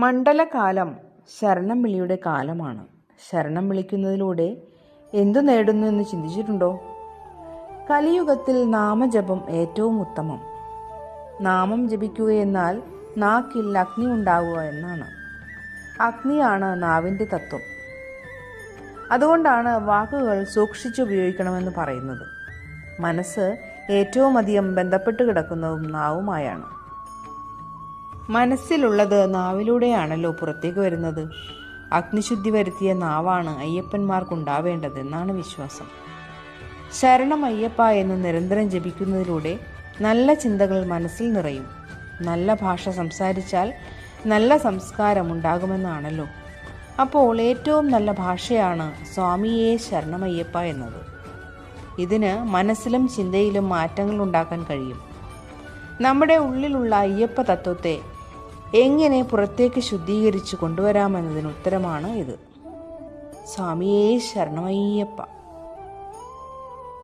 മണ്ഡലകാലം ശരണം വിളിയുടെ കാലമാണ്. ശരണം വിളിക്കുന്നതിലൂടെ എന്തു നേടുന്നു എന്ന് ചിന്തിച്ചിട്ടുണ്ടോ? കലിയുഗത്തിൽ നാമജപം ഏറ്റവും ഉത്തമം. നാമം ജപിക്കുകയെന്നാൽ നാക്കിൽ അഗ്നി ഉണ്ടാവുക എന്നാണ്. അഗ്നിയാണ് നാവിൻ്റെ തത്വം. അതുകൊണ്ടാണ് വാക്കുകൾ സൂക്ഷിച്ചുപയോഗിക്കണമെന്ന് പറയുന്നത്. മനസ്സ് ഏറ്റവും അധികം ബന്ധപ്പെട്ട് കിടക്കുന്നതും നാവുമായാണ്. മനസ്സിലുള്ളത് നാവിലൂടെയാണല്ലോ പുറത്തേക്ക് വരുന്നത്. അഗ്നിശുദ്ധി വരുത്തിയ നാവാണ് അയ്യപ്പന്മാർക്കുണ്ടാവേണ്ടത് എന്നാണ് വിശ്വാസം. ശരണം അയ്യപ്പ എന്ന് നിരന്തരം ജപിക്കുന്നതിലൂടെ നല്ല ചിന്തകൾ മനസ്സിൽ നിറയും. നല്ല ഭാഷ സംസാരിച്ചാൽ നല്ല സംസ്കാരം ഉണ്ടാകുമെന്നാണല്ലോ. അപ്പോൾ ഏറ്റവും നല്ല ഭാഷയാണ് സ്വാമിയേ ശരണമയ്യപ്പ എന്നത്. ഇതിന് മനസ്സിലും ചിന്തയിലും മാറ്റങ്ങൾ ഉണ്ടാക്കാൻ കഴിയും. നമ്മുടെ ഉള്ളിലുള്ള അയ്യപ്പ തത്വത്തെ എങ്ങനെ പുറത്തേക്ക് ശുദ്ധീകരിച്ച് കൊണ്ടുവരാമെന്നതിന് ഉത്തരമാണ് ഇത്. സ്വാമിയേ ശരണമയ്യപ്പ.